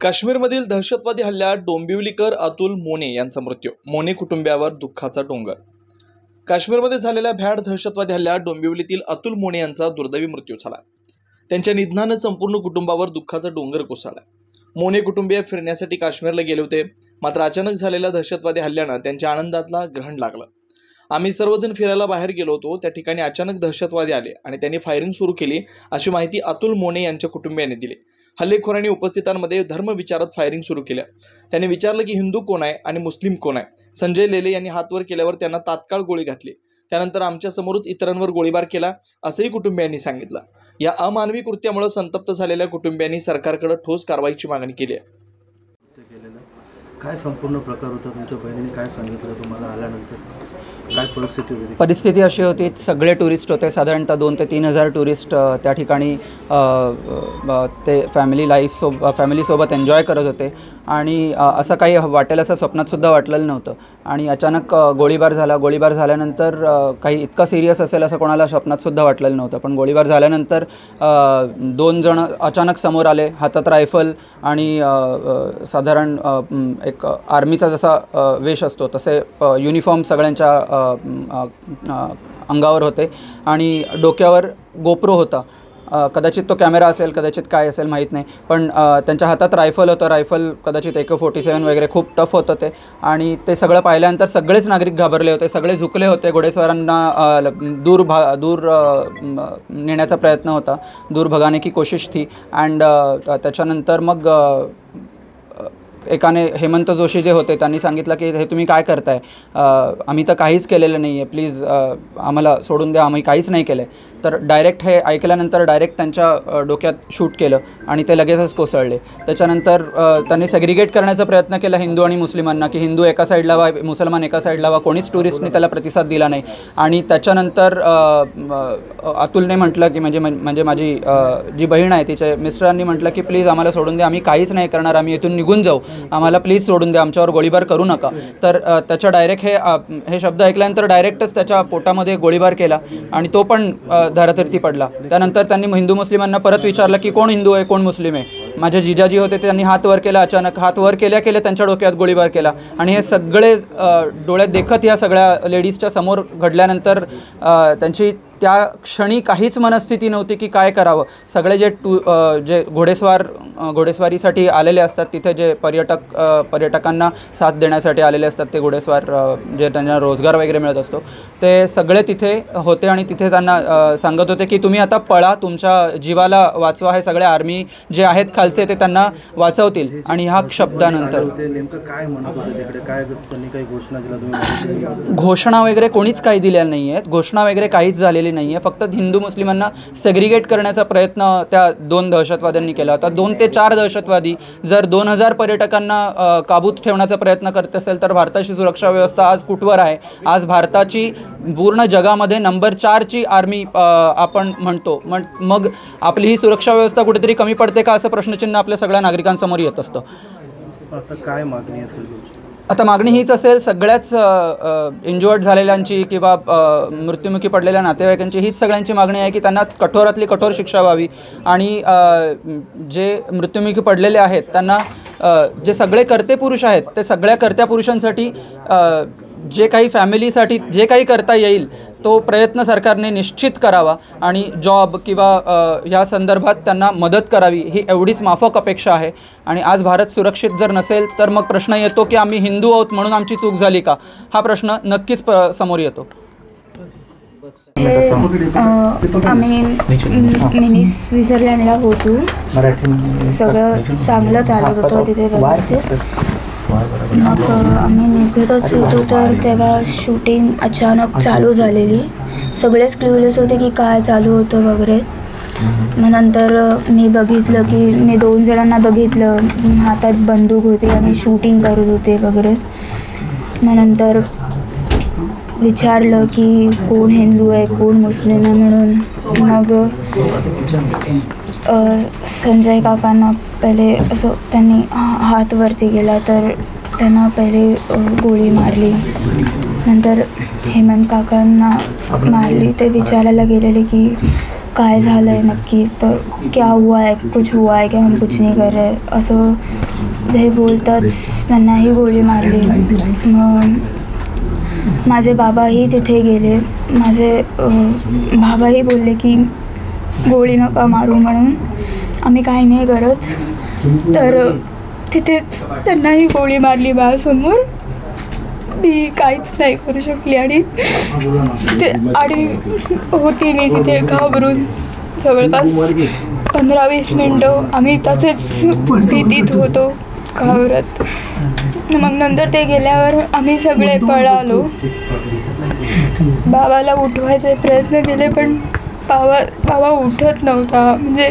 काश्मीरमधील दहशतवादी हल्ल्यात डोंबिवलीकर अतुल मोने यांचा मृत्यू. मोने कुटुंबियावर दुःखाचा डोंगर. काश्मीरमध्ये झालेल्या भ्याड दहशतवादी हल्ल्यात डोंबिवलीतील अतुल मोने यांचा दुर्दैवी मृत्यू झाला. त्यांच्या निधनानं संपूर्ण कुटुंबावर दुःखाचा डोंगर कोसळला. मोने कुटुंबीय फिरण्यासाठी काश्मीरला गेले होते, मात्र अचानक झालेल्या दहशतवादी हल्ल्यानं त्यांच्या आनंदातला ग्रहण लागलं. आम्ही सर्वजण फिरायला बाहेर गेलो होतो, त्या ठिकाणी अचानक दहशतवादी आले आणि त्यांनी फायरिंग सुरू केली, अशी माहिती अतुल मोने यांच्या कुटुंबियांनी दिली. हल्लेखोरांनी उपस्थितांमध्ये धर्मविचारत फायरिंग सुरू केलं. त्यांनी विचारलं की हिंदू कोण आहे आणि मुस्लिम कोण आहे. संजय लेले यांनी हात वर केल्यावर त्यांना तात्काळ गोळी घातली. त्यानंतर आमच्या समोरच इतरांवर गोळीबार केला, असंही कुटुंबियांनी सांगितलं. या अमानवी कृत्यामुळे संतप्त झालेल्या कुटुंबियांनी सरकारकडे ठोस कारवाईची मागणी केली आहे. काय संपूर्ण प्रकार होता? तुमच्या बहिणीने काय सांगितलं तुम्हाला आल्यानंतर? काय परिस्थिती होती? परिस्थिती अशी होती, सगळे टुरिस्ट होते, साधारणतः 2,000 ते 3,000 टुरिस्ट त्या ठिकाणी ते फॅमिलीसोबत एन्जॉय करत होते आणि असं काही वाटेल असं स्वप्नातसुद्धा वाटलेलं नव्हतं. आणि अचानक गोळीबार झाला. गोळीबार झाल्यानंतर काही इतकं सिरियस असेल असं कोणाला स्वप्नातसुद्धा वाटलेलं नव्हतं. पण गोळीबार झाल्यानंतर 2 जण अचानक समोर आले, हातात रायफल आणि साधारण एक आर्मीचा जसा वेश असतो तसे युनिफॉर्म सगळ्यांच्या अंगावर होते आणि डोक्यावर गोप्रो होता. कदाचित तो कॅमेरा असेल, कदाचित काय असेल माहीत नाही, पण त्यांच्या हातात रायफल होतं. रायफल कदाचित AK-47 वगैरे खूप टफ होतं ते. आणि ते सगळं पाहिल्यानंतर सगळेच नागरिक घाबरले होते, सगळे झुकले होते. घोडेस्वारांना दूर नेण्याचा प्रयत्न होता, दूर भगाने की कोशिश थी. अँड त्याच्यानंतर मग एकाने, हेमंत जोशी जे होते, त्यांनी सांगितलं की हे तुम्ही काय करताय, आम्ही तर काहीच केलेलं नाही आहे, प्लीज आम्हाला सोडून द्या, आम्ही काहीच नाही केलं आहे. तर डायरेक्ट हे ऐकल्यानंतर डायरेक्ट त्यांच्या डोक्यात शूट केलं आणि ते लगेचच कोसळले. त्याच्यानंतर त्यांनी सेग्रिगेट करण्याचा प्रयत्न केला हिंदू आणि मुस्लिमांना, की हिंदू एका साईडला व्हा, मुसलमान एका साईडला व्हा. कोणीच टुरिस्टने त्याला प्रतिसाद दिला नाही. आणि त्याच्यानंतर अतुलने म्हटलं की म्हणजे माझी जी बहीण आहे तिच्या मिस्टरांनी म्हटलं की प्लीज आम्हाला सोडून द्या, आम्ही काहीच नाही करणार, आम्ही इथून निघून जाऊ, आम्हाला प्लीज सोडून द्या, आमच्यावर गोळीबार करू नका. तर त्याच्या डायरेक्ट हे शब्द ऐकल्यानंतर डायरेक्टच त्याच्या पोटामध्ये गोळीबार केला आणि तो पण धरातरी पडला. त्यानंतर त्यांनी हिंदू मुस्लिमांना परत विचारलं की कोण हिंदू आहे, कोण मुस्लिम आहे. माझे जिजाजी होते, त्यांनी हात वर केला. अचानक हात वर केल्या त्यांच्या डोक्यात गोळीबार केला. आणि हे सगळे डोळ्यात देखत या सगळ्या लेडीजच्या समोर घडल्यानंतर त्यांची त्या क्षणी काहीच मनस्थिती नव्हती की काय करावं. सगळे जे घोडेस्वारीसाठी आलेले असतात, तिथे जे पर्यटकांना साथ देण्यासाठी आलेले असतात, ते घोडेस्वार जे त्यांना रोजगार वगैरे मिळत असतो, ते सगळे तिथे होते. आणि तिथे त्यांना सांगत होते की तुम्ही आता पळा, तुमच्या जीवाला वाचवा, हे सगळे आर्मी जे आहेत खालचे ते त्यांना वाचवतील. आणि ह्या शब्दानंतर घोषणा वगैरे कोणीच काही दिलेल्या नाही आहेत, घोषणा वगैरे काहीच झालेली नाही आहे. फक्त हिंदू मुस्लिमांना सेग्रिगेट करण्याचा प्रयत्न त्या 2 दहशतवाद्यांनी केला होता. 2 ते 4 दहशतवादी जर 2,000 पर्यटकांना काबूत ठेवण्याचा प्रयत्न करत असेल तर भारताची सुरक्षा व्यवस्था आज कुठवर आहे? आज भारताची पूर्ण जगामध्ये नंबर 4ची आर्मी आपण म्हणतो. मग आपली ही सुरक्षा व्यवस्था कुठेतरी कमी पडते का, असं प्रश्नचिन्ह आपल्या सगळ्या नागरिकांसमोर येत असतं. आता काय मागणी आहे? आता मागणी हीच असेल, सगळ्याच इंज्युअर्ड झालेल्यांची किंवा मृत्युमुखी पडलेल्या नातेवाईकांची हीच सगळ्यांची मागणी आहे की त्यांना कठोरातली कठोर शिक्षा व्हावी. आणि जे मृत्युमुखी पडलेले आहेत त्यांना, जे सगळे कर्ते पुरुष आहेत, ते सगळ्या कर्त्या पुरुषांसाठी जे काही फॅमिलीसाठी जे काही करता येईल तो प्रयत्न सरकारने निश्चित करावा. आणि जॉब किंवा ह्या संदर्भात त्यांना मदत करावी, ही एवढीच माफक अपेक्षा आहे. आणि आज भारत सुरक्षित जर नसेल तर मग प्रश्न येतो की आम्ही हिंदू आहोत म्हणून आमची चूक झाली का, हा प्रश्न नक्कीच समोर येतो. आम्ही मिनी स्वित्झर्लंडला होतो, सगळं चांगलं चालत होतं तिथे व्यवस्थित. मग आम्ही निघतच होतो तर तेव्हा शूटिंग अचानक चालू झालेली. सगळेच क्ल्यूलेस होते की काय चालू होतं वगैरे. मग नंतर मी बघितलं की मी 2 जणांना बघितलं, हातात बंदूक होती आणि शूटिंग करत होते वगैरे. मग नंतर विचारलं की कोण हिंदू आहे, कोण मुस्लिम आहे म्हणून. मग संजय काकांना पहिले असं त्यांनी हात वरती गेला तर त्यांना पहिले गोळी मारली. नंतर हेमंत काकांना मारली. ते विचारायला गेलेले की काय झालं आहे नक्की, तर क्या हुआ है, कुछ हुआ है, की हम कुछ नहीं कर रहे असं ते बोलतात. त्यांनाही गोळी मारली. मग माझे बाबाही तिथे गेले. माझे बाबाही बोलले की गोळी नका मारू म्हणून, आम्ही काही नाही करत. तर तिथेच त्यांनाही गोळी मारली माझ्यासमोर. मी काहीच नाही करू शकली आणि होती मी तिथे घाबरून. जवळपास 15-20 मिनटं आम्ही तसेच भीतीत होतो, घाबरत. मग नंतर ते गेल्यावर आम्ही सगळे पळालो. बाबाला उठवायचे प्रयत्न केले पण बाबा उठत नव्हता, म्हणजे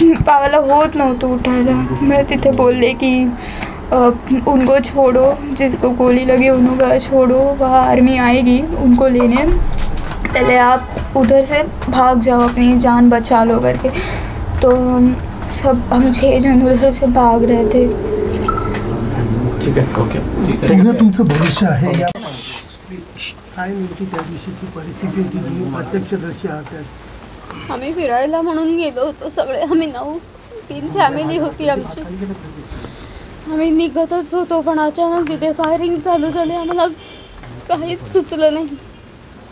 बाबाला होत नव्हतं उठायला. मग तिथे बोलले की उनको छोड़ो, जिसको गोली लगी उनको छोड़ो, वहाँ आर्मी आएगी उनको लेने, पहले आप उधर से भाग जाओ, अपनी जान बचा लो करके. तो हम 6 जन उधर से भाग रहे थे. ठीक आहे, ओके. पुढे तुमचं भविष्य आहे या काय नेमकी त्या दिवशीची परिस्थिती होती, तुम्ही प्रत्यक्षदर्शी आहात? आम्ही फिरायला म्हणून गेलो होतो सगळे. आम्ही 3 फॅमिली होती आमची. आम्ही निघतच होतो पण अचानक तिथे फायरिंग चालू झाली. आम्हाला काहीच सुचलं नाही.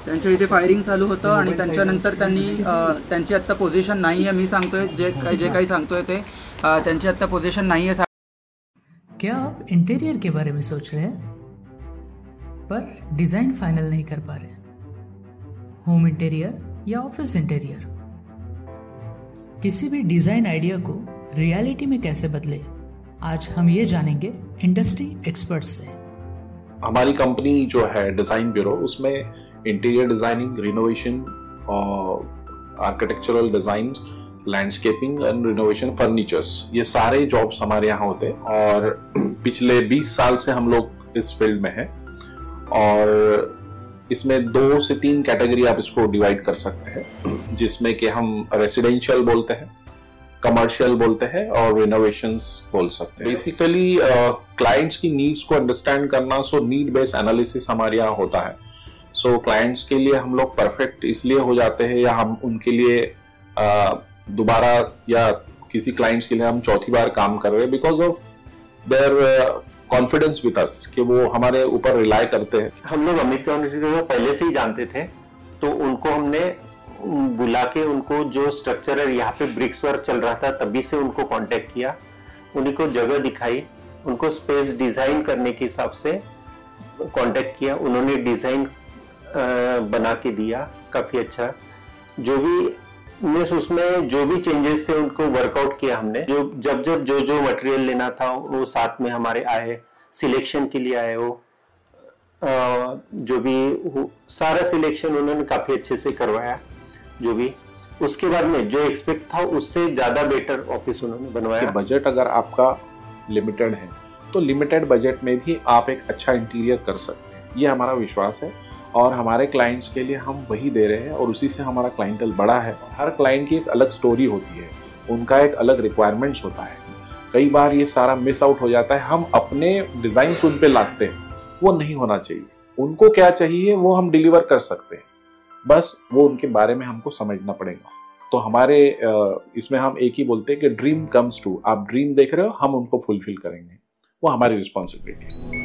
त्यांच्या इथे फायरिंग चालू होतं आणि त्याच्यानंतर त्यांची आत्ता पोझिशन नाही आहे. मी सांगतोय जे काही सांगतोय ते त्यांची आत्ता पोझिशन नाही आहे. क्या आप इंटीरियर के बारे में सोच रहे हैं पर डिज़ाइन फाइनल नहीं कर पा रहे? होम इंटीरियर या ऑफिस इंटीरियर, किसी भी डिज़ाइन आइडिया को रियलिटी में कैसे बदले, आज हम ये जानेंगे इंडस्ट्री एक्सपर्ट्स से. हमारी कंपनी जो है डिज़ाइन ब्यूरो, उसमें interior designing, renovation, architectural design, landscaping end renovation, furnitures, ये सारे जॉब्स हमारे यहाँ होते हैं. और पिछले 20 साल से हम लोग इस फील्ड में हैं. और इसमें 2 से 3 कैटेगरी आप इसको डिवाइड कर सकते हैं, जिसमें कि हम रेसिडेंशियल बोलते हैं, कमर्शियल बोलते हैं और रिनोवेशंस बोल सकते हैं. बेसिकली क्लाइंट्स की नीड्स को अंडरस्टैंड करना, सो नीड बेस्ड एनालिसिस हमारे यहाँ होता है. सो क्लाइंट्स के लिए हम लोग परफेक्ट इसलिए हो जाते हैं, या हम उनके लिए दोबारा, या किसी क्लाइंट्स के लिए हम चौथी बार काम कर रहे हैं because of their confidence with us, कि वो हमारे ऊपर रिलाय करते हैं. हम लोग अमित को पहले से ही जानते थे, तो उनको हमने बुला के उनको जो स्ट्रक्चर है, यहाँ पे ब्रिक्स वर्क चल रहा था तभी से उनको कांटेक्ट किया, उन्हीं को जगह दिखाई, उनको स्पेस डिजाइन करने के हिसाब से कांटेक्ट किया. उन्होंने डिजाइन बना के दिया काफी अच्छा. जो भी उसमें जो भी चेंजेस थे उनको वर्कआउट किया हमने. जब जो मटेरियल लेना था वो साथ में हमारे आए, सिलेक्शन के लिए आए. वो जो भी सारा सिलेक्शन उन्होंने काफी अच्छे से करवाया. जो भी उसके बाद में जो एक्सपेक्ट था उससे ज्यादा बेटर ऑफिस उन्होंने बनवाया. बजट अगर आपका लिमिटेड है तो लिमिटेड बजट में भी आप एक अच्छा इंटीरियर कर सकते हैं, ये हमारा विश्वास है. और हमारे क्लाइंट्स के लिए हम वही दे रहे हैं और उसी से हमारा क्लाइंटल बड़ा है. हर क्लाइंट की एक अलग स्टोरी होती है, उनका एक अलग रिक्वायरमेंट्स होता है. कई बार ये सारा मिस आउट हो जाता है. हम अपने डिज़ाइन उन पे लाते हैं, वो नहीं होना चाहिए. उनको क्या चाहिए वो हम डिलीवर कर सकते हैं, बस वो उनके बारे में हमको समझना पड़ेगा. तो हमारे इसमें हम एक ही बोलते हैं कि ड्रीम कम्स ट्रू. आप ड्रीम देख रहे हो, हम उनको फुलफिल करेंगे, वो हमारी रिस्पॉन्सिबिलिटी है.